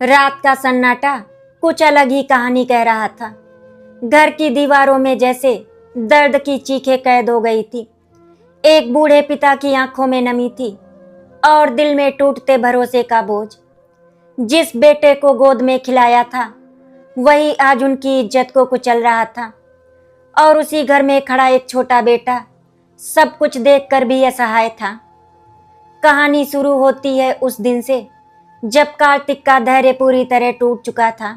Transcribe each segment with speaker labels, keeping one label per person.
Speaker 1: रात का सन्नाटा कुछ अलग ही कहानी कह रहा था। घर की दीवारों में जैसे दर्द की चीखें कैद हो गई थी। एक बूढ़े पिता की आंखों में नमी थी और दिल में टूटते भरोसे का बोझ। जिस बेटे को गोद में खिलाया था वही आज उनकी इज्जत को कुचल रहा था। और उसी घर में खड़ा एक छोटा बेटा सब कुछ देखकर भी असहाय था। कहानी शुरू होती है उस दिन से जब कार्तिक का धैर्य पूरी तरह टूट चुका था।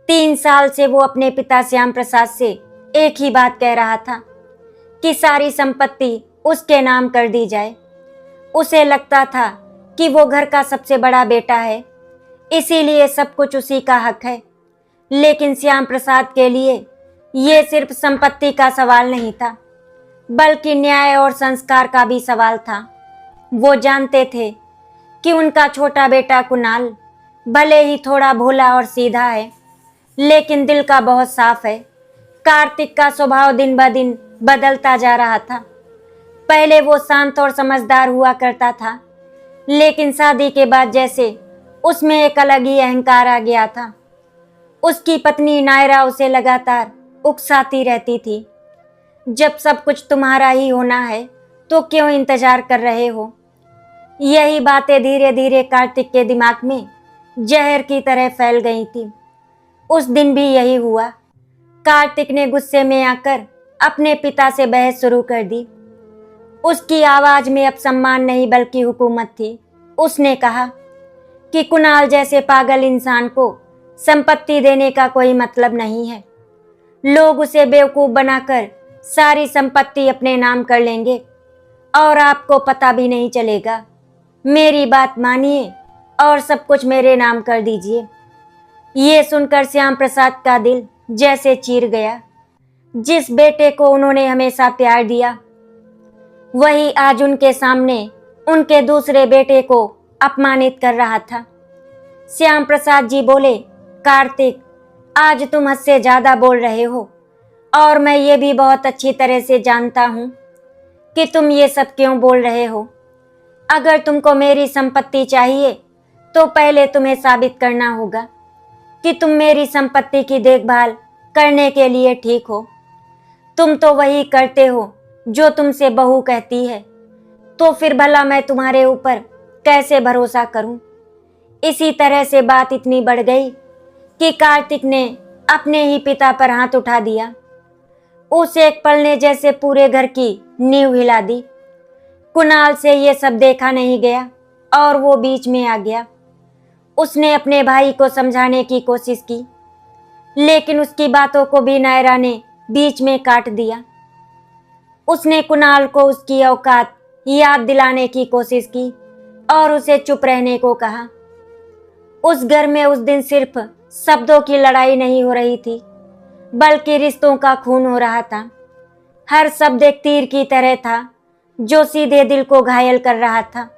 Speaker 1: 3 साल से वो अपने पिता श्याम प्रसाद से एक ही बात कह रहा था कि सारी संपत्ति उसके नाम कर दी जाए। उसे लगता था कि वो घर का सबसे बड़ा बेटा है, इसीलिए सब कुछ उसी का हक है। लेकिन श्याम प्रसाद के लिए ये सिर्फ संपत्ति का सवाल नहीं था, बल्कि न्याय और संस्कार का भी सवाल था। वो जानते थे कि उनका छोटा बेटा कुणाल भले ही थोड़ा भोला और सीधा है, लेकिन दिल का बहुत साफ है। कार्तिक का स्वभाव दिन ब दिन बदलता जा रहा था। पहले वो शांत और समझदार हुआ करता था, लेकिन शादी के बाद जैसे उसमें एक अलग ही अहंकार आ गया था। उसकी पत्नी नायरा उसे लगातार उकसाती रहती थी, जब सब कुछ तुम्हारा ही होना है तो क्यों इंतजार कर रहे हो। यही बातें धीरे धीरे कार्तिक के दिमाग में जहर की तरह फैल गई थी। उस दिन भी यही हुआ। कार्तिक ने गुस्से में आकर अपने पिता से बहस शुरू कर दी। उसकी आवाज में अब सम्मान नहीं बल्कि हुकूमत थी। उसने कहा कि कुणाल जैसे पागल इंसान को संपत्ति देने का कोई मतलब नहीं है। लोग उसे बेवकूफ बनाकर सारी संपत्ति अपने नाम कर लेंगे और आपको पता भी नहीं चलेगा। मेरी बात मानिए और सब कुछ मेरे नाम कर दीजिए। ये सुनकर श्याम प्रसाद का दिल जैसे चीर गया। जिस बेटे को उन्होंने हमेशा प्यार दिया वही आज उनके सामने उनके दूसरे बेटे को अपमानित कर रहा था। श्याम प्रसाद जी बोले, कार्तिक, आज तुम हद से ज्यादा बोल रहे हो और मैं ये भी बहुत अच्छी तरह से जानता हूँ कि तुम ये सब क्यों बोल रहे हो। अगर तुमको मेरी संपत्ति चाहिए तो पहले तुम्हें साबित करना होगा कि तुम मेरी संपत्ति की देखभाल करने के लिए ठीक हो। तुम तो वही करते हो जो तुमसे बहू कहती है, तो फिर भला मैं तुम्हारे ऊपर कैसे भरोसा करूं। इसी तरह से बात इतनी बढ़ गई कि कार्तिक ने अपने ही पिता पर हाथ उठा दिया। उस एक पल ने जैसे पूरे घर की नींव हिला दी। कुणाल से ये सब देखा नहीं गया और वो बीच में आ गया। उसने अपने भाई को समझाने की कोशिश की, लेकिन उसकी बातों को भी नायरा ने बीच में काट दिया। उसने कुणाल को उसकी औकात याद दिलाने की कोशिश की और उसे चुप रहने को कहा। उस घर में उस दिन सिर्फ शब्दों की लड़ाई नहीं हो रही थी, बल्कि रिश्तों का खून हो रहा था। हर शब्द एक तीर की तरह था जो सीधे दिल को घायल कर रहा था।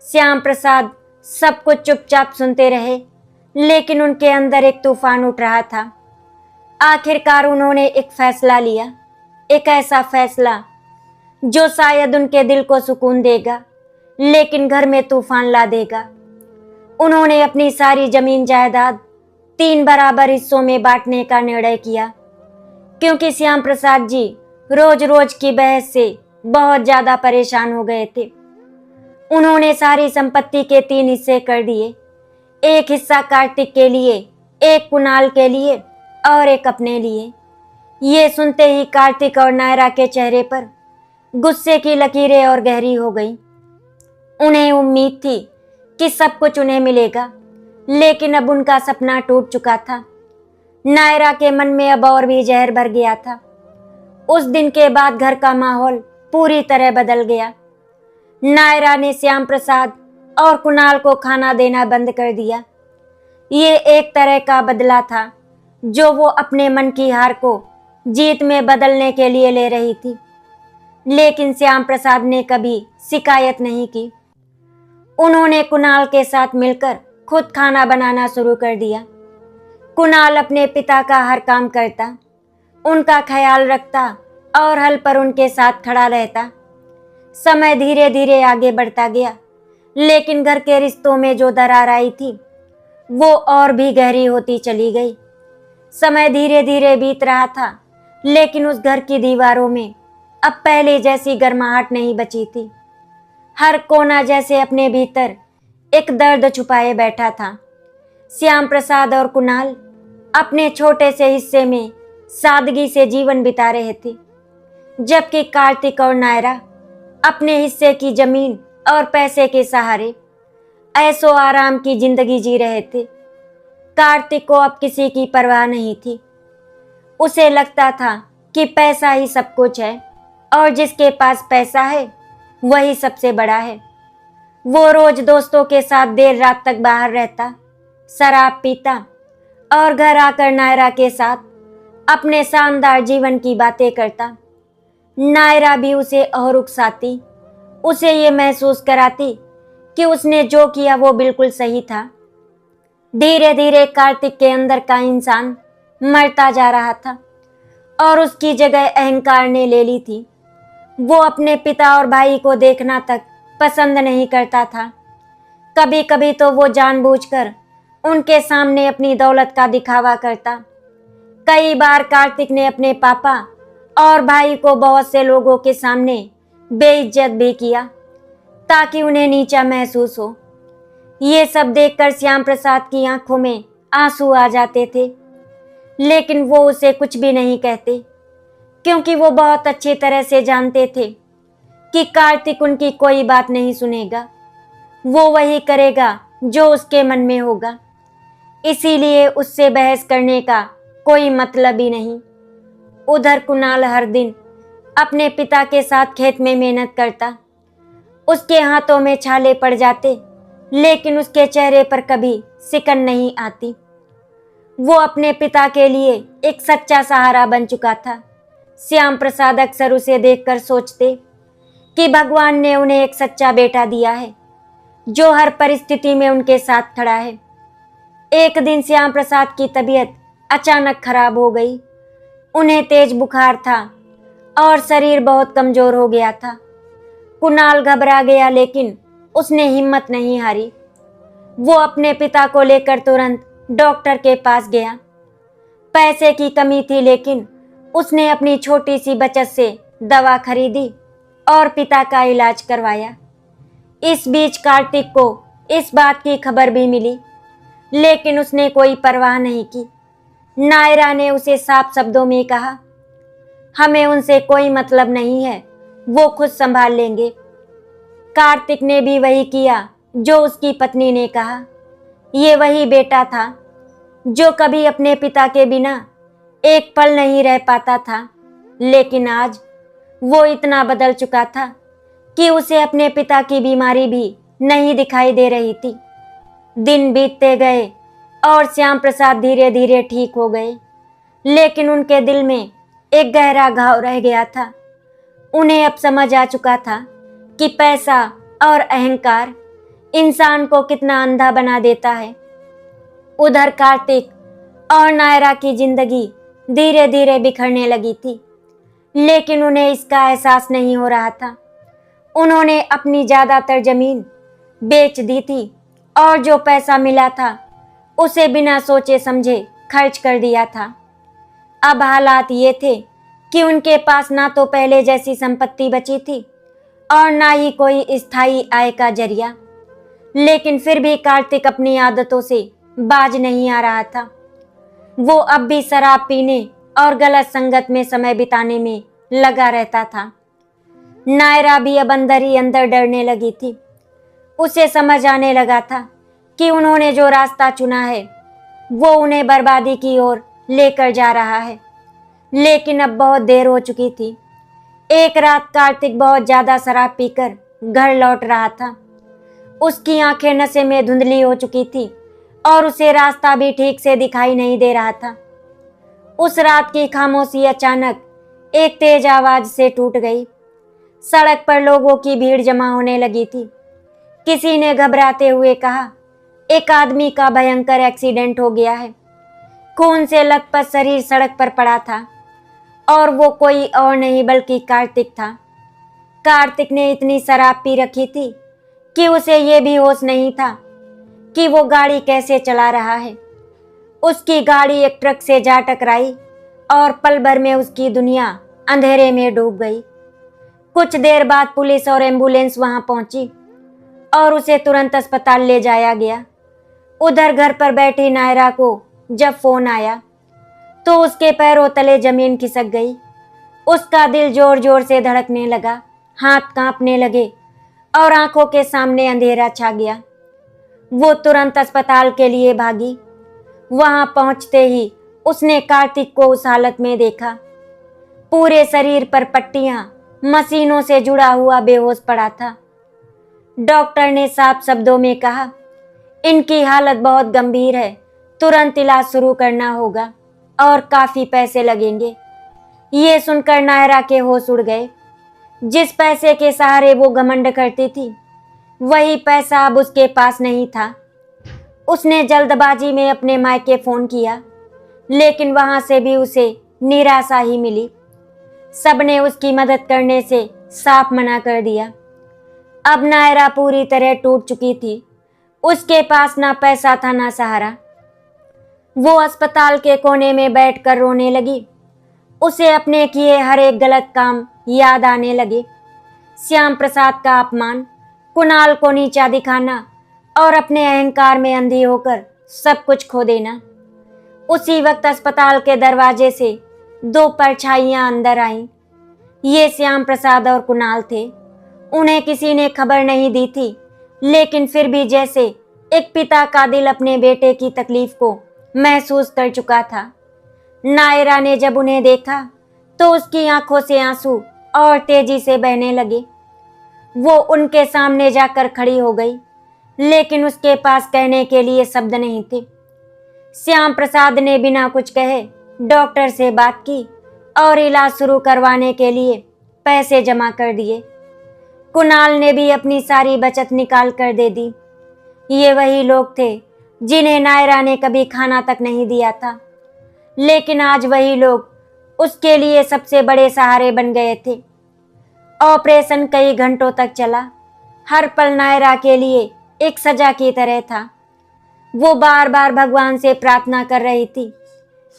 Speaker 1: श्याम प्रसाद सब कुछ चुपचाप सुनते रहे, लेकिन उनके अंदर एक तूफान उठ रहा था। आखिरकार उन्होंने एक फैसला लिया, एक ऐसा फैसला जो शायद उनके दिल को सुकून देगा, लेकिन घर में तूफान ला देगा। उन्होंने अपनी सारी जमीन जायदाद 3 बराबर हिस्सों में बांटने का निर्णय किया, क्योंकि श्याम प्रसाद जी रोज रोज की बहस से बहुत ज्यादा परेशान हो गए थे। उन्होंने सारी संपत्ति के 3 हिस्से कर दिए, एक हिस्सा कार्तिक के लिए, एक कुणाल के लिए और एक अपने लिए। ये सुनते ही कार्तिक और नायरा के चेहरे पर गुस्से की लकीरें और गहरी हो गई। उन्हें उम्मीद थी कि सब कुछ उन्हें मिलेगा, लेकिन अब उनका सपना टूट चुका था। नायरा के मन में अब और भी जहर भर गया था। उस दिन के बाद घर का माहौल पूरी तरह बदल गया। नायरा ने श्याम प्रसाद और कुणाल को खाना देना बंद कर दिया। ये एक तरह का बदला था जो वो अपने मन की हार को जीत में बदलने के लिए ले रही थी। लेकिन श्याम प्रसाद ने कभी शिकायत नहीं की। उन्होंने कुणाल के साथ मिलकर खुद खाना बनाना शुरू कर दिया। कुणाल अपने पिता का हर काम करता, उनका ख्याल रखता और हल पर उनके साथ खड़ा रहता। समय धीरे धीरे आगे बढ़ता गया, लेकिन घर के रिश्तों में जो दरार आई थी वो और भी गहरी होती चली गई। समय धीरे धीरे बीत रहा था, लेकिन उस घर की दीवारों में अब पहले जैसी गर्माहट नहीं बची थी। हर कोना जैसे अपने भीतर एक दर्द छुपाए बैठा था। श्याम प्रसाद और कुणाल अपने छोटे से हिस्से में सादगी से जीवन बिता रहे थे, जबकि कार्तिक और नायरा अपने हिस्से की जमीन और पैसे के सहारे ऐसो आराम की जिंदगी जी रहे थे। कार्तिक को अब किसी की परवाह नहीं थी। उसे लगता था कि पैसा ही सब कुछ है और जिसके पास पैसा है वही सबसे बड़ा है। वो रोज दोस्तों के साथ देर रात तक बाहर रहता, शराब पीता और घर आकर नायरा के साथ अपने शानदार जीवन की बातें करता। नायरा भी उसे और उकसाती, उसे ये महसूस कराती कि उसने जो किया वो बिल्कुल सही था। धीरे धीरे कार्तिक के अंदर का इंसान मरता जा रहा था और उसकी जगह अहंकार ने ले ली थी। वो अपने पिता और भाई को देखना तक पसंद नहीं करता था। कभी कभी तो वो जानबूझकर उनके सामने अपनी दौलत का दिखावा करता। कई बार कार्तिक ने अपने पापा और भाई को बहुत से लोगों के सामने बेइज्जत भी किया ताकि उन्हें नीचा महसूस हो। ये सब देखकर श्याम प्रसाद की आंखों में आंसू आ जाते थे, लेकिन वो उसे कुछ भी नहीं कहते, क्योंकि वो बहुत अच्छी तरह से जानते थे कि कार्तिक उनकी कोई बात नहीं सुनेगा। वो वही करेगा जो उसके मन में होगा, इसीलिए उससे बहस करने का कोई मतलब ही नहीं। उधर कुणाल हर दिन अपने पिता के साथ खेत में मेहनत करता। उसके हाथों में छाले पड़ जाते, लेकिन उसके चेहरे पर कभी सिकन नहीं आती। वो अपने पिता के लिए एक सच्चा सहारा बन चुका था। श्याम प्रसाद अक्सर उसे देखकर सोचते कि भगवान ने उन्हें एक सच्चा बेटा दिया है जो हर परिस्थिति में उनके साथ खड़ा है। एक दिन श्याम प्रसाद की तबीयत अचानक खराब हो गई। उन्हें तेज बुखार था और शरीर बहुत कमजोर हो गया था। कुणाल घबरा गया, लेकिन उसने हिम्मत नहीं हारी। वो अपने पिता को लेकर तुरंत डॉक्टर के पास गया। पैसे की कमी थी, लेकिन उसने अपनी छोटी सी बचत से दवा खरीदी और पिता का इलाज करवाया। इस बीच कार्तिक को इस बात की खबर भी मिली, लेकिन उसने कोई परवाह नहीं की। नायरा ने उसे साफ शब्दों में कहा, हमें उनसे कोई मतलब नहीं है, वो खुद संभाल लेंगे। कार्तिक ने भी वही किया जो उसकी पत्नी ने कहा। ये वही बेटा था जो कभी अपने पिता के बिना एक पल नहीं रह पाता था, लेकिन आज वो इतना बदल चुका था कि उसे अपने पिता की बीमारी भी नहीं दिखाई दे रही थी। दिन बीतते गए और श्याम प्रसाद धीरे धीरे ठीक हो गए, लेकिन उनके दिल में एक गहरा घाव रह गया था। उन्हें अब समझ आ चुका था कि पैसा और अहंकार इंसान को कितना अंधा बना देता है। उधर कार्तिक और नायरा की जिंदगी धीरे धीरे बिखरने लगी थी, लेकिन उन्हें इसका एहसास नहीं हो रहा था। उन्होंने अपनी ज्यादातर जमीन बेच दी थी और जो पैसा मिला था उसे बिना सोचे समझे खर्च कर दिया था। अब हालात ये थे कि उनके पास ना तो पहले जैसी संपत्ति बची थी और ना ही कोई स्थायी आय का जरिया, लेकिन फिर भी कार्तिक अपनी आदतों से बाज नहीं आ रहा था। वो अब भी शराब पीने और गलत संगत में समय बिताने में लगा रहता था। नायरा भी अब अंदर ही अंदर डरने लगी थी। उसे समझ आने लगा था कि उन्होंने जो रास्ता चुना है वो उन्हें बर्बादी की ओर लेकर जा रहा है, लेकिन अब बहुत देर हो चुकी थी। एक रात कार्तिक बहुत ज्यादा शराब पीकर घर लौट रहा था। उसकी आंखें नशे में धुंधली हो चुकी थी और उसे रास्ता भी ठीक से दिखाई नहीं दे रहा था। उस रात की खामोशी अचानक एक तेज आवाज से टूट गई। सड़क पर लोगों की भीड़ जमा होने लगी थी। किसी ने घबराते हुए कहा, एक आदमी का भयंकर एक्सीडेंट हो गया है। खून से लथपथ शरीर सड़क पर पड़ा था और वो कोई और नहीं बल्कि कार्तिक था। कार्तिक ने इतनी शराब पी रखी थी कि उसे ये भी होश नहीं था कि वो गाड़ी कैसे चला रहा है। उसकी गाड़ी एक ट्रक से जा टकराई और पल भर में उसकी दुनिया अंधेरे में डूब गई। कुछ देर बाद पुलिस और एम्बुलेंस वहां पहुंची और उसे तुरंत अस्पताल ले जाया गया। उधर घर पर बैठी नायरा को जब फोन आया तो उसके पैरों तले जमीन खिसक गई। उसका दिल जोर जोर से धड़कने लगा, हाथ कांपने लगे और आंखों के सामने अंधेरा छा गया। वो तुरंत अस्पताल के लिए भागी। वहां पहुंचते ही उसने कार्तिक को उस हालत में देखा। पूरे शरीर पर पट्टियां, मशीनों से जुड़ा हुआ बेहोश पड़ा था। डॉक्टर ने साफ शब्दों में कहा, इनकी हालत बहुत गंभीर है, तुरंत इलाज शुरू करना होगा और काफी पैसे लगेंगे। ये सुनकर नायरा के होश उड़ गए। जिस पैसे के सहारे वो घमंड करती थी, वही पैसा अब उसके पास नहीं था। उसने जल्दबाजी में अपने मायके फोन किया, लेकिन वहां से भी उसे निराशा ही मिली। सबने उसकी मदद करने से साफ मना कर दिया। अब नायरा पूरी तरह टूट चुकी थी। उसके पास ना पैसा था ना सहारा। वो अस्पताल के कोने में बैठकर रोने लगी। उसे अपने किए हर एक गलत काम याद आने लगे। श्याम प्रसाद का अपमान, कुणाल को नीचा दिखाना और अपने अहंकार में अंधी होकर सब कुछ खो देना। उसी वक्त अस्पताल के दरवाजे से दो परछाइयां अंदर आईं। ये श्याम प्रसाद और कुणाल थे। उन्हें किसी ने खबर नहीं दी थी, लेकिन फिर भी जैसे एक पिता का दिल अपने बेटे की तकलीफ को महसूस कर चुका था। नायरा ने जब उन्हें देखा तो उसकी आंखों से आंसू और तेजी से बहने लगे। वो उनके सामने जाकर खड़ी हो गई, लेकिन उसके पास कहने के लिए शब्द नहीं थे। श्याम प्रसाद ने बिना कुछ कहे डॉक्टर से बात की और इलाज शुरू करवाने के लिए पैसे जमा कर दिए। कुणाल ने भी अपनी सारी बचत निकाल कर दे दी। ये वही लोग थे जिन्हें नायरा ने कभी खाना तक नहीं दिया था, लेकिन आज वही लोग उसके लिए सबसे बड़े सहारे बन गए थे। ऑपरेशन कई घंटों तक चला। हर पल नायरा के लिए एक सजा की तरह था। वो बार बार भगवान से प्रार्थना कर रही थी,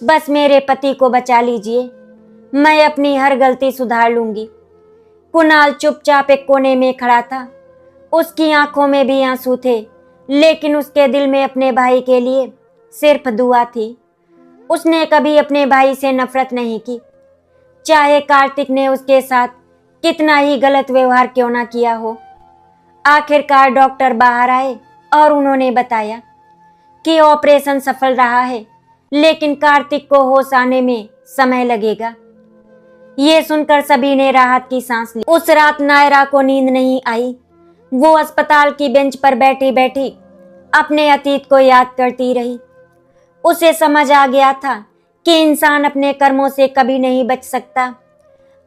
Speaker 1: बस मेरे पति को बचा लीजिए, मैं अपनी हर गलती सुधार लूंगी। कुणाल चुपचाप एक कोने में खड़ा था। उसकी आंखों में भी आंसू थे, लेकिन उसके दिल में अपने भाई के लिए सिर्फ दुआ थी। उसने कभी अपने भाई से नफरत नहीं की, चाहे कार्तिक ने उसके साथ कितना ही गलत व्यवहार क्यों ना किया हो। आखिरकार डॉक्टर बाहर आए और उन्होंने बताया कि ऑपरेशन सफल रहा है, लेकिन कार्तिक को होश आने में समय लगेगा। ये सुनकर सभी ने राहत की सांस ली। उस रात नायरा को नींद नहीं आई। वो अस्पताल की बेंच पर बैठी बैठी अपने अतीत को याद करती रही। उसे समझ आ गया था कि इंसान अपने कर्मों से कभी नहीं बच सकता।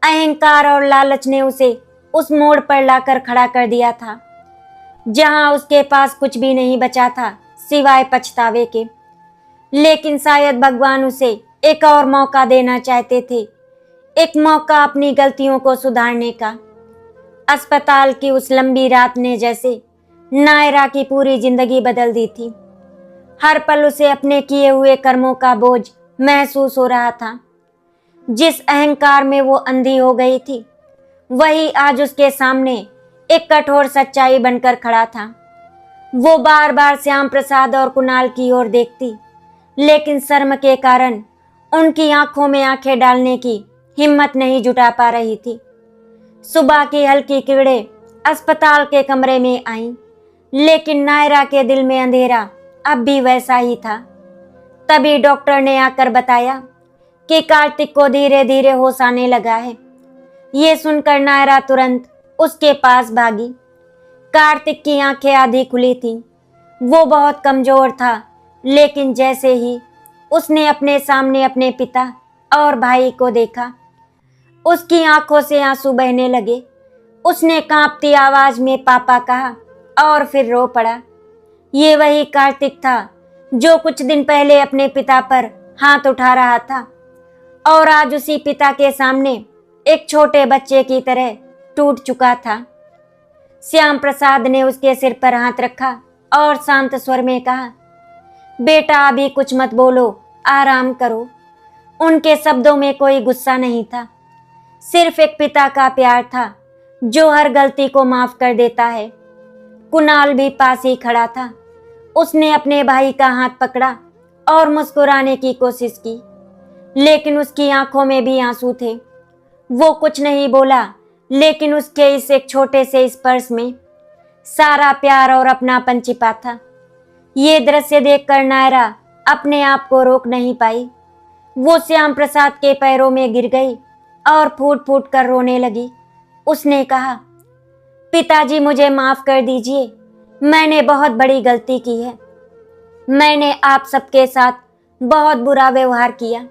Speaker 1: अहंकार और लालच ने उसे उस मोड़ पर लाकर खड़ा कर दिया था, जहां उसके पास कुछ भी नहीं बचा था सिवाय पछतावे के। लेकिन शायद भगवान उसे एक और मौका देना चाहते थे, एक मौका अपनी गलतियों को सुधारने का। अस्पताल की उस लंबी रात ने जैसे नायरा की पूरी जिंदगी बदल दी थी। हर पल उसे अपने किए हुए कर्मों का बोझ महसूस हो रहा था। जिस अहंकार में वो अंधी हो गई थी, वही आज उसके सामने एक कठोर सच्चाई बनकर खड़ा था। वो बार बार श्याम प्रसाद और कुणाल की ओर देखती, लेकिन शर्म के कारण उनकी आंखों में आंखें डालने की हिम्मत नहीं जुटा पा रही थी। सुबह की हल्की किरणें अस्पताल के कमरे में आईं, लेकिन नायरा के दिल में अंधेरा अब भी वैसा ही था। तभी डॉक्टर ने आकर बताया कि कार्तिक को धीरे धीरे होश आने लगा है। ये सुनकर नायरा तुरंत उसके पास भागी। कार्तिक की आंखें आधी खुली थीं। वो बहुत कमजोर था, लेकिन जैसे ही उसने अपने सामने अपने पिता और भाई को देखा, उसकी आंखों से आंसू बहने लगे। उसने कांपती आवाज में पापा कहा और फिर रो पड़ा। ये वही कार्तिक था जो कुछ दिन पहले अपने पिता पर हाथ उठा रहा था और आज उसी पिता के सामने एक छोटे बच्चे की तरह टूट चुका था। श्याम प्रसाद ने उसके सिर पर हाथ रखा और शांत स्वर में कहा, बेटा अभी कुछ मत बोलो, आराम करो। उनके शब्दों में कोई गुस्सा नहीं था, सिर्फ एक पिता का प्यार था जो हर गलती को माफ कर देता है। कुणाल भी पास ही खड़ा था। उसने अपने भाई का हाथ पकड़ा और मुस्कुराने की कोशिश की, लेकिन उसकी आंखों में भी आंसू थे। वो कुछ नहीं बोला, लेकिन उसके इस एक छोटे से स्पर्श में सारा प्यार और अपनापन छिपा था। ये दृश्य देखकर नायरा अपने आप को रोक नहीं पाई। वो श्याम प्रसाद के पैरों में गिर गई और फूट फूट कर रोने लगी। उसने कहा, पिताजी मुझे माफ कर दीजिए, मैंने बहुत बड़ी गलती की है। मैंने आप सबके साथ बहुत बुरा व्यवहार किया।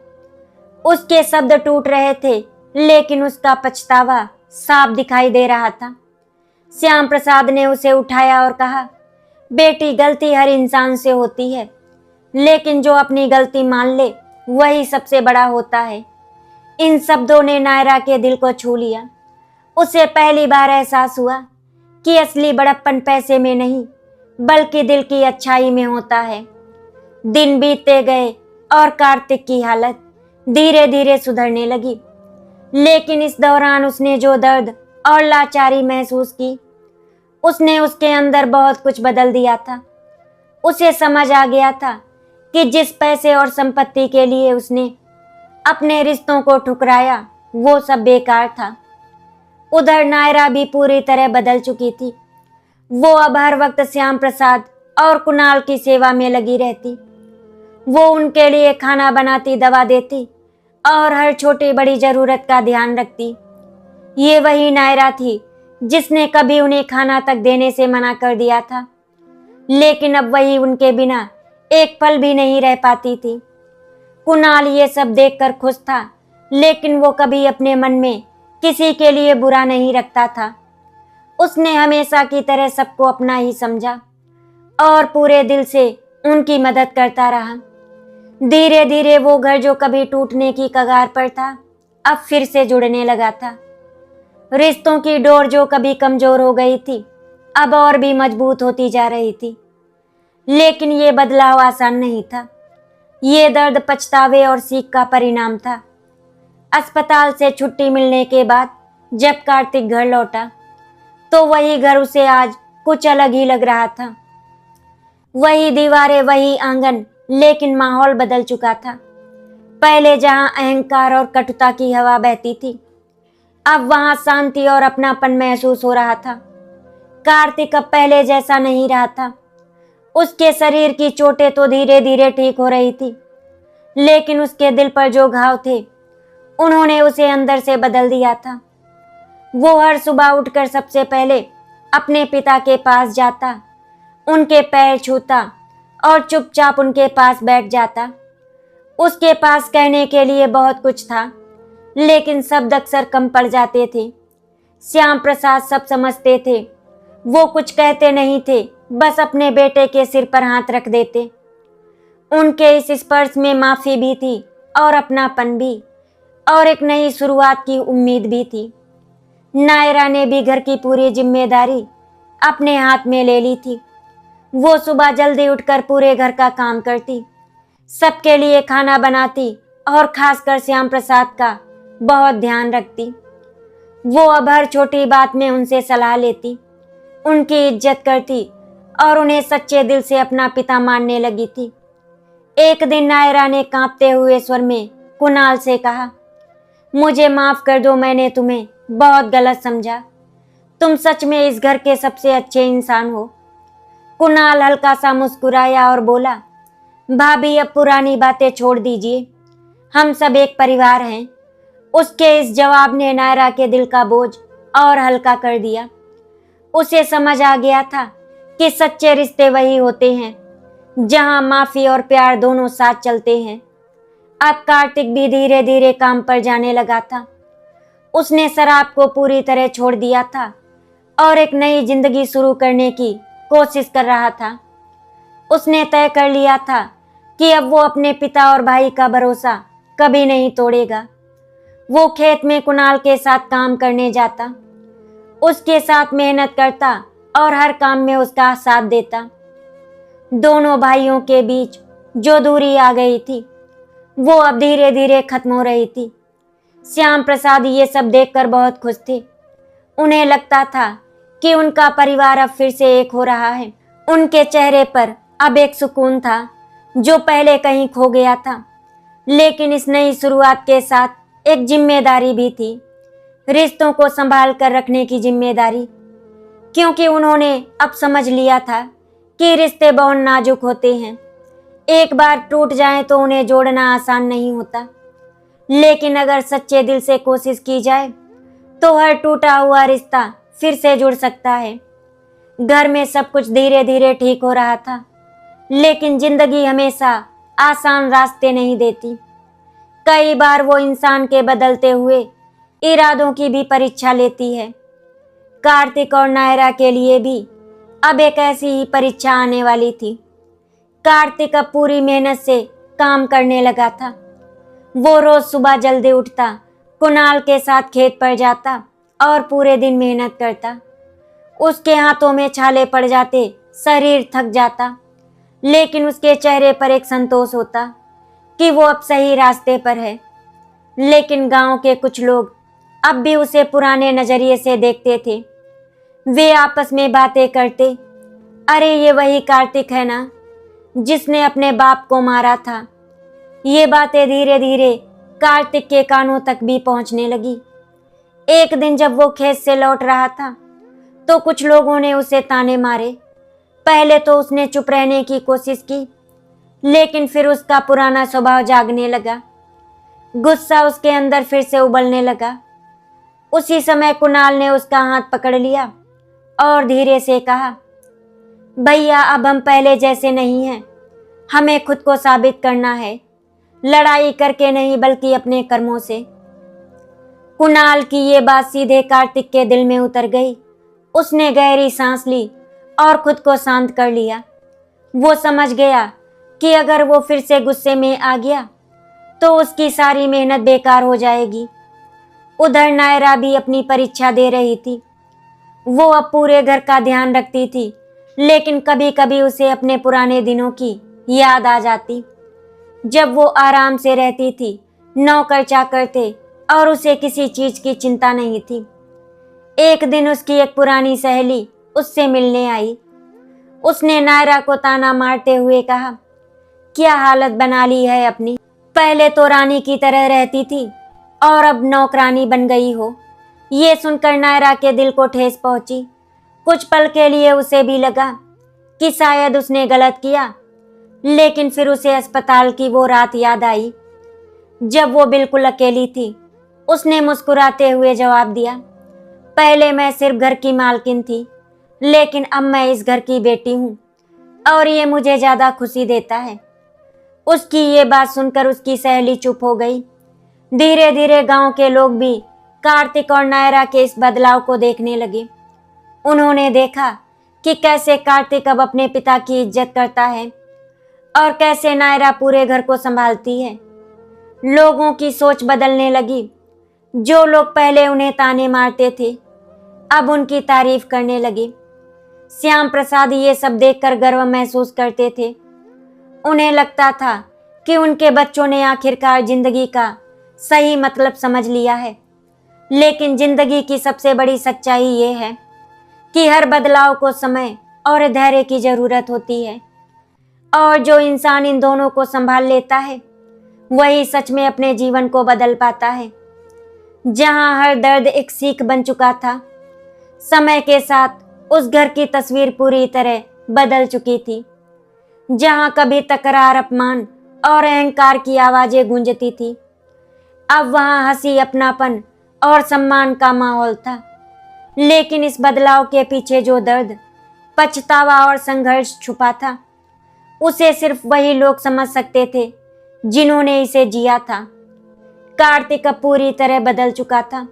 Speaker 1: उसके शब्द टूट रहे थे, लेकिन उसका पछतावा साफ दिखाई दे रहा था। श्याम प्रसाद ने उसे उठाया और कहा, बेटी गलती हर इंसान से होती है, लेकिन जो अपनी गलती मान ले वही सबसे बड़ा होता है। इन शब्दों ने नायरा के दिल को छू लिया। उसे पहली बार एहसास हुआ कि असली बड़प्पन पैसे में नहीं, बल्कि दिल की अच्छाई में होता है। दिन बीतते गए और कार्तिक की हालत धीरे धीरे सुधरने लगी, लेकिन इस दौरान उसने जो दर्द और लाचारी महसूस की, उसने उसके अंदर बहुत कुछ बदल दिया था। उसे समझ आ गया था कि जिस पैसे और संपत्ति के लिए उसने अपने रिश्तों को ठुकराया, वो सब बेकार था। उधर नायरा भी पूरी तरह बदल चुकी थी। वो अब हर वक्त श्याम प्रसाद और कुणाल की सेवा में लगी रहती। वो उनके लिए खाना बनाती, दवा देती और हर छोटी बड़ी जरूरत का ध्यान रखती। ये वही नायरा थी जिसने कभी उन्हें खाना तक देने से मना कर दिया था, लेकिन अब वही उनके बिना एक पल भी नहीं रह पाती थी। कुणाल ये सब देखकर खुश था, लेकिन वो कभी अपने मन में किसी के लिए बुरा नहीं रखता था। उसने हमेशा की तरह सबको अपना ही समझा और पूरे दिल से उनकी मदद करता रहा। धीरे धीरे वो घर जो कभी टूटने की कगार पर था, अब फिर से जुड़ने लगा था। रिश्तों की डोर जो कभी कमजोर हो गई थी, अब और भी मजबूत होती जा रही थी। लेकिन ये बदलाव आसान नहीं था। ये दर्द, पछतावे और सीख का परिणाम था। अस्पताल से छुट्टी मिलने के बाद जब कार्तिक घर लौटा, तो वही घर उसे आज कुछ अलग ही लग रहा था। वही दीवारें, वही आंगन, लेकिन माहौल बदल चुका था। पहले जहां अहंकार और कटुता की हवा बहती थी, अब वहां शांति और अपनापन महसूस हो रहा था। कार्तिक अब पहले जैसा नहीं रहा था। उसके शरीर की चोटें तो धीरे धीरे ठीक हो रही थी, लेकिन उसके दिल पर जो घाव थे, उन्होंने उसे अंदर से बदल दिया था। वो हर सुबह उठकर सबसे पहले अपने पिता के पास जाता, उनके पैर छूता और चुपचाप उनके पास बैठ जाता। उसके पास कहने के लिए बहुत कुछ था, लेकिन शब्द अक्सर कम पड़ जाते थे। श्याम प्रसाद सब समझते थे। वो कुछ कहते नहीं थे, बस अपने बेटे के सिर पर हाथ रख देते। उनके इस स्पर्श में माफी भी थी और अपनापन भी, और एक नई शुरुआत की उम्मीद भी थी। नायरा ने भी घर की पूरी जिम्मेदारी अपने हाथ में ले ली थी। वो सुबह जल्दी उठकर पूरे घर का काम करती, सबके लिए खाना बनाती और खासकर श्याम प्रसाद का बहुत ध्यान रखती। वो अब हर छोटी बात में उनसे सलाह लेती, उनकी इज्जत करती और उन्हें सच्चे दिल से अपना पिता मानने लगी थी। एक दिन नायरा ने कांपते हुए स्वर में कुणाल से कहा, मुझे माफ कर दो, मैंने तुम्हें बहुत गलत समझा। तुम सच में इस घर के सबसे अच्छे इंसान हो। कुणाल हल्का सा मुस्कुराया और बोला, भाभी अब पुरानी बातें छोड़ दीजिए, हम सब एक परिवार हैं। उसके इस जवाब ने नायरा के दिल का बोझ और हल्का कर दिया। उसे समझ आ गया था कि सच्चे रिश्ते वही होते हैं जहां माफी और प्यार दोनों साथ चलते हैं। अब कार्तिक भी धीरे धीरे काम पर जाने लगा था। उसने शराब को पूरी तरह छोड़ दिया था और एक नई जिंदगी शुरू करने की कोशिश कर रहा था। उसने तय कर लिया था कि अब वो अपने पिता और भाई का भरोसा कभी नहीं तोड़ेगा। वो खेत में कुणाल के साथ काम करने जाता, उसके साथ मेहनत करता और हर काम में उसका साथ देता। दोनों भाइयों के बीच जो दूरी आ गई थी वो अब धीरे धीरे खत्म हो रही थी। श्याम प्रसाद ये सब देखकर बहुत खुश थे। उन्हें लगता था कि उनका परिवार अब फिर से एक हो रहा है। उनके चेहरे पर अब एक सुकून था जो पहले कहीं खो गया था। लेकिन इस नई शुरुआत के साथ एक जिम्मेदारी भी थी, रिश्तों को संभाल कर रखने की जिम्मेदारी। क्योंकि उन्होंने अब समझ लिया था कि रिश्ते बहुत नाजुक होते हैं। एक बार टूट जाएं तो उन्हें जोड़ना आसान नहीं होता, लेकिन अगर सच्चे दिल से कोशिश की जाए तो हर टूटा हुआ रिश्ता फिर से जुड़ सकता है। घर में सब कुछ धीरे धीरे ठीक हो रहा था, लेकिन जिंदगी हमेशा आसान रास्ते नहीं देती। कई बार वो इंसान के बदलते हुए इरादों की भी परीक्षा लेती है। कार्तिक और नायरा के लिए भी अब एक ऐसी ही परीक्षा आने वाली थी। कार्तिक अब पूरी मेहनत से काम करने लगा था। वो रोज सुबह जल्दी उठता, कुणाल के साथ खेत पर जाता और पूरे दिन मेहनत करता। उसके हाथों में छाले पड़ जाते, शरीर थक जाता, लेकिन उसके चेहरे पर एक संतोष होता कि वो अब सही रास्ते पर है। लेकिन गांव के कुछ लोग अब भी उसे पुराने नजरिए से देखते थे। वे आपस में बातें करते, अरे ये वही कार्तिक है ना जिसने अपने बाप को मारा था। ये बातें धीरे धीरे कार्तिक के कानों तक भी पहुंचने लगी। एक दिन जब वो खेत से लौट रहा था तो कुछ लोगों ने उसे ताने मारे। पहले तो उसने चुप रहने की कोशिश की, लेकिन फिर उसका पुराना स्वभाव जागने लगा। गुस्सा उसके अंदर फिर से उबलने लगा। उसी समय कुणाल ने उसका हाथ पकड़ लिया और धीरे से कहा, भैया अब हम पहले जैसे नहीं हैं। हमें खुद को साबित करना है, लड़ाई करके नहीं बल्कि अपने कर्मों से। कुणाल की ये बात सीधे कार्तिक के दिल में उतर गई। उसने गहरी सांस ली और खुद को शांत कर लिया। वो समझ गया कि अगर वो फिर से गुस्से में आ गया तो उसकी सारी मेहनत बेकार हो जाएगी। उधर नायरा भी अपनी परीक्षा दे रही थी। वो अब पूरे घर का ध्यान रखती थी, लेकिन कभी कभी उसे अपने पुराने दिनों की याद आ जाती, जब वो आराम से रहती थी, नौकर चाकर थे और उसे किसी चीज की चिंता नहीं थी। एक दिन उसकी एक पुरानी सहेली उससे मिलने आई। उसने नायरा को ताना मारते हुए कहा, क्या हालत बना ली है अपनी। पहले तो रानी की तरह रहती थी और अब नौकरानी बन गई हो। ये सुनकर नायरा के दिल को ठेस पहुंची। कुछ पल के लिए उसे भी लगा कि शायद उसने गलत किया, लेकिन फिर उसे अस्पताल की वो रात याद आई जब वो बिल्कुल अकेली थी। उसने मुस्कुराते हुए जवाब दिया, पहले मैं सिर्फ घर की मालकिन थी, लेकिन अब मैं इस घर की बेटी हूँ और ये मुझे ज्यादा खुशी देता है। उसकी ये बात सुनकर उसकी सहेली चुप हो गई। धीरे धीरे गांव के लोग भी कार्तिक और नायरा के इस बदलाव को देखने लगे। उन्होंने देखा कि कैसे कार्तिक अब अपने पिता की इज्जत करता है और कैसे नायरा पूरे घर को संभालती है। लोगों की सोच बदलने लगी। जो लोग पहले उन्हें ताने मारते थे अब उनकी तारीफ करने लगे। श्याम प्रसाद ये सब देखकर गर्व महसूस करते थे। उन्हें लगता था कि उनके बच्चों ने आखिरकार जिंदगी का सही मतलब समझ लिया है। लेकिन जिंदगी की सबसे बड़ी सच्चाई ये है कि हर बदलाव को समय और धैर्य की जरूरत होती है, और जो इंसान इन दोनों को संभाल लेता है वही सच में अपने जीवन को बदल पाता है। जहां हर दर्द एक सीख बन चुका था, समय के साथ उस घर की तस्वीर पूरी तरह बदल चुकी थी। जहां कभी तकरार, अपमान और अहंकार की आवाजें गूंजती थी, अब वहां हंसी, अपनापन और सम्मान का माहौल था। लेकिन इस बदलाव के पीछे जो दर्द, पछतावा और संघर्ष छुपा था, उसे सिर्फ वही लोग समझ सकते थे जिन्होंने इसे जिया था। कार्तिक अब पूरी तरह बदल चुका था।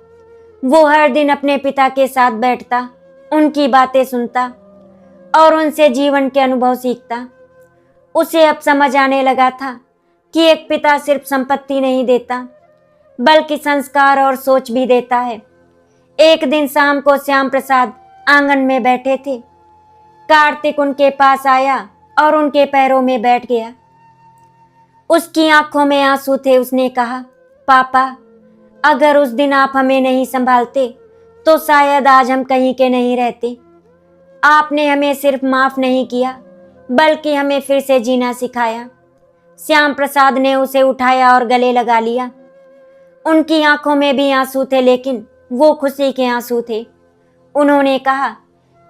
Speaker 1: वो हर दिन अपने पिता के साथ बैठता, उनकी बातें सुनता और उनसे जीवन के अनुभव सीखता। उसे अब समझ आने लगा था कि एक पिता सिर्फ संपत्ति नहीं देता, बल्कि संस्कार और सोच भी देता है। एक दिन शाम को श्याम प्रसाद आंगन में बैठे थे। कार्तिक उनके पास आया और उनके पैरों में बैठ गया। उसकी आंखों में आंसू थे। उसने कहा, पापा, अगर उस दिन आप हमें नहीं संभालते तो शायद आज हम कहीं के नहीं रहते। आपने हमें सिर्फ माफ नहीं किया बल्कि हमें फिर से जीना सिखाया। श्याम प्रसाद ने उसे उठाया और गले लगा लिया। उनकी आंखों में भी आंसू थे, लेकिन वो खुशी के आंसू थे। उन्होंने कहा,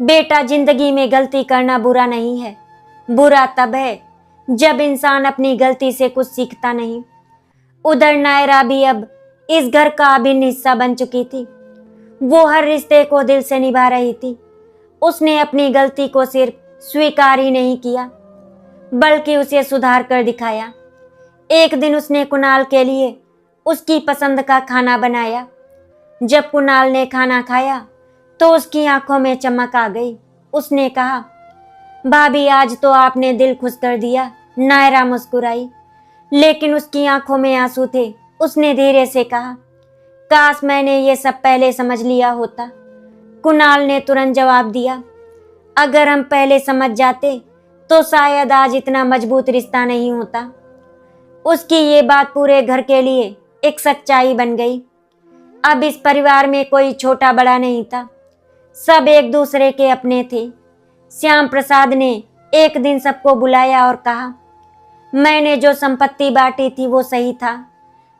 Speaker 1: बेटा, जिंदगी में गलती करना बुरा नहीं है। बुरा तब है जब इंसान अपनी गलती से कुछ सीखता नहीं। उधर नायरा भी अब इस घर का अभिन्न हिस्सा बन चुकी थी। वो हर रिश्ते को दिल से निभा रही थी। उसने अपनी गलती को सिर्फ स्वीकार ही नहीं किया बल्कि उसे सुधार कर दिखाया। एक दिन उसने कुणाल के लिए उसकी पसंद का खाना बनाया। जब कुणाल ने खाना खाया तो उसकी आंखों में चमक आ गई। उसने कहा, भाभी, आज तो आपने दिल खुश कर दिया। नायरा मुस्कुराई, लेकिन उसकी आंखों में आंसू थे। उसने धीरे से कहा, काश मैंने ये सब पहले समझ लिया होता। कुणाल ने तुरंत जवाब दिया, अगर हम पहले समझ जाते तो शायद आज इतना मजबूत रिश्ता नहीं होता। उसकी ये बात पूरे घर के लिए एक सच्चाई बन गई। अब इस परिवार में कोई छोटा बड़ा नहीं था, सब एक दूसरे के अपने थे। श्याम प्रसाद ने एक दिन सबको बुलाया और कहा, मैंने जो संपत्ति बांटी थी वो सही था,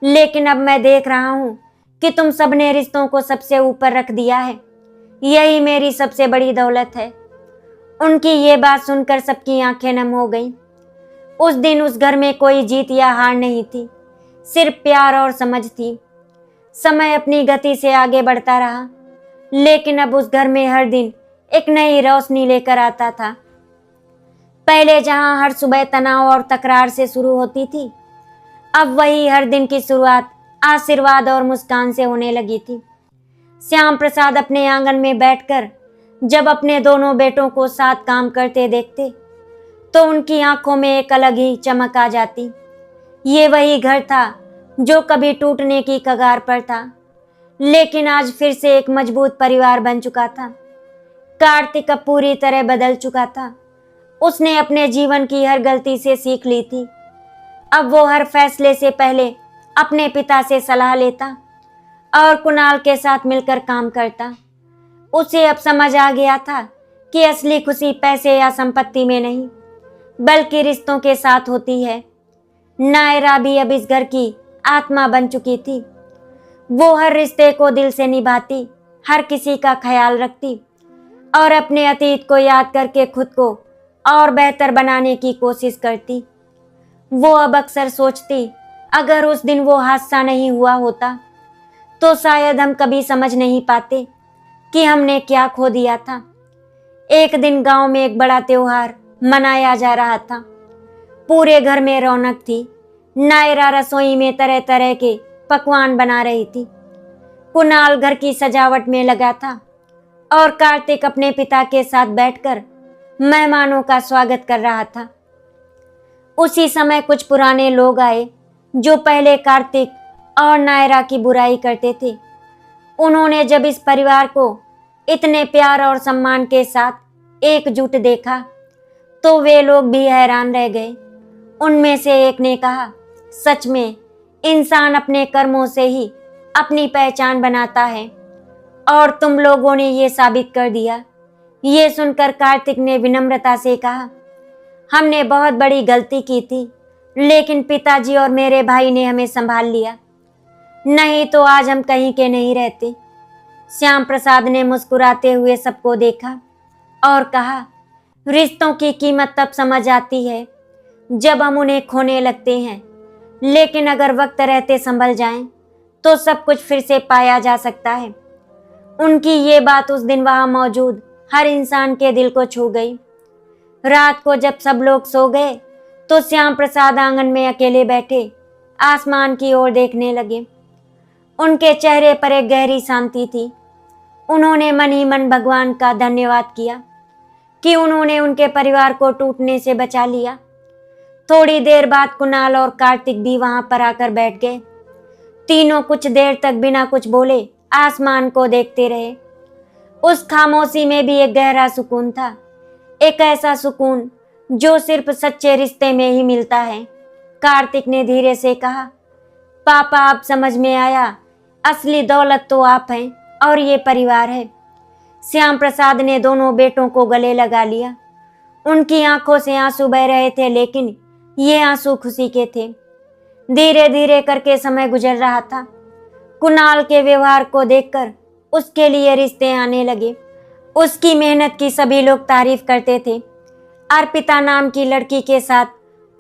Speaker 1: लेकिन अब मैं देख रहा हूं कि तुम सबने रिश्तों को सबसे ऊपर रख दिया है। यही मेरी सबसे बड़ी दौलत है। उनकी ये बात सुनकर सबकी आंखें नम हो गईं। उस दिन उस घर में कोई जीत या हार नहीं थी, सिर्फ प्यार और समझ थी। समय अपनी गति से आगे बढ़ता रहा, लेकिन अब उस घर में हर दिन एक नई रोशनी लेकर आता था। पहले जहां हर सुबह तनाव और तकरार से शुरू होती थी, अब वही हर दिन की शुरुआत आशीर्वाद और मुस्कान से होने लगी थी। श्याम प्रसाद अपने आंगन में बैठकर जब अपने दोनों बेटों को साथ काम करते देखते तो उनकी आंखों में एक अलग ही चमक आ जाती। ये वही घर था जो कभी टूटने की कगार पर था, लेकिन आज फिर से एक मजबूत परिवार बन चुका था। कार्तिक अब पूरी तरह बदल चुका था। उसने अपने जीवन की हर गलती से सीख ली थी। अब वो हर फैसले से पहले अपने पिता से सलाह लेता और कुणाल के साथ मिलकर काम करता। उसे अब समझ आ गया था कि असली खुशी पैसे या संपत्ति में नहीं बल्कि रिश्तों के साथ होती है। नायरा भी अब इस घर की आत्मा बन चुकी थी। वो हर रिश्ते को दिल से निभाती, हर किसी का ख्याल रखती और अपने अतीत को याद करके खुद को और बेहतर बनाने की कोशिश करती। वो अब अक्सर सोचती, अगर उस दिन वो हादसा नहीं हुआ होता तो शायद हम कभी समझ नहीं पाते कि हमने क्या खो दिया था। एक दिन गांव में एक बड़ा त्योहार मनाया जा रहा था। पूरे घर में रौनक थी। नायरा रसोई में तरह तरह के पकवान बना रही थी। कुणाल घर की सजावट में लगा था और कार्तिक अपने पिता के साथ बैठकर मेहमानों का स्वागत कर रहा था। उसी समय कुछ पुराने लोग आए जो पहले कार्तिक और नायरा की बुराई करते थे। उन्होंने जब इस परिवार को इतने प्यार और सम्मान के साथ एकजुट देखा तो वे लोग भी हैरान रह गए। उनमें से एक ने कहा, सच में इंसान अपने कर्मों से ही अपनी पहचान बनाता है और तुम लोगों ने ये साबित कर दिया। ये सुनकर कार्तिक ने विनम्रता से कहा, हमने बहुत बड़ी गलती की थी, लेकिन पिताजी और मेरे भाई ने हमें संभाल लिया, नहीं तो आज हम कहीं के नहीं रहते। श्याम प्रसाद ने मुस्कुराते हुए सबको देखा और कहा, रिश्तों की कीमत तब समझ आती है जब हम उन्हें खोने लगते हैं, लेकिन अगर वक्त रहते संभल जाएं तो सब कुछ फिर से पाया जा सकता है। उनकी ये बात उस दिन वहां मौजूद हर इंसान के दिल को छू गई। रात को जब सब लोग सो गए तो श्याम प्रसाद आंगन में अकेले बैठे आसमान की ओर देखने लगे। उनके चेहरे पर एक गहरी शांति थी। उन्होंने मन ही मन भगवान का धन्यवाद किया कि उन्होंने उनके परिवार को टूटने से बचा लिया। थोड़ी देर बाद कुणाल और कार्तिक भी वहां पर आकर बैठ गए। तीनों कुछ देर तक बिना कुछ बोले आसमान को देखते रहे। उस खामोशी में भी एक गहरा सुकून था, एक ऐसा सुकून जो सिर्फ सच्चे रिश्ते में ही मिलता है। कार्तिक ने धीरे से कहा, पापा अब समझ में आया, असली दौलत तो आप हैं और ये परिवार है। श्याम प्रसाद ने दोनों बेटों को गले लगा लिया। उनकी आंखों से आंसू बह रहे थे, लेकिन ये आंसू खुशी के थे। धीरे धीरे करके समय गुजर रहा था। कुणाल के व्यवहार को देखकर उसके लिए रिश्ते आने लगे। उसकी मेहनत की सभी लोग तारीफ करते थे। अर्पिता नाम की लड़की के साथ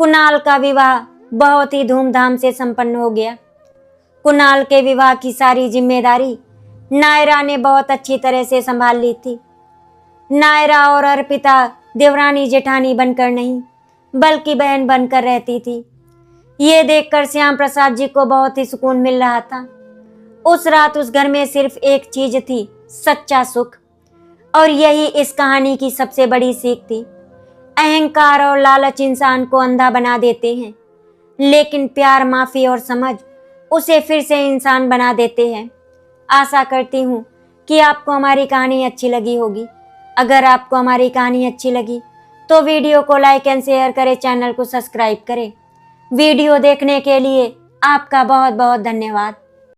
Speaker 1: कुणाल का विवाह बहुत ही धूमधाम से संपन्न हो गया। कुणाल के विवाह की सारी जिम्मेदारी नायरा ने बहुत अच्छी तरह से संभाल ली थी। नायरा और अर्पिता देवरानी जेठानी बनकर नहीं, बल्कि बहन बनकर रहती थी। ये देखकर श्याम प्रसाद जी को बहुत ही सुकून मिल रहा था। उस रात उस घर में सिर्फ एक चीज थी, सच्चा सुख। और यही इस कहानी की सबसे बड़ी सीख थी। अहंकार और लालच इंसान को अंधा बना देते हैं, लेकिन प्यार, माफी और समझ उसे फिर से इंसान बना देते हैं। आशा करती हूँ कि आपको हमारी कहानी अच्छी लगी होगी। अगर आपको हमारी कहानी अच्छी लगी तो वीडियो को लाइक एंड शेयर करें, चैनल को सब्सक्राइब करें। वीडियो देखने के लिए आपका बहुत बहुत धन्यवाद।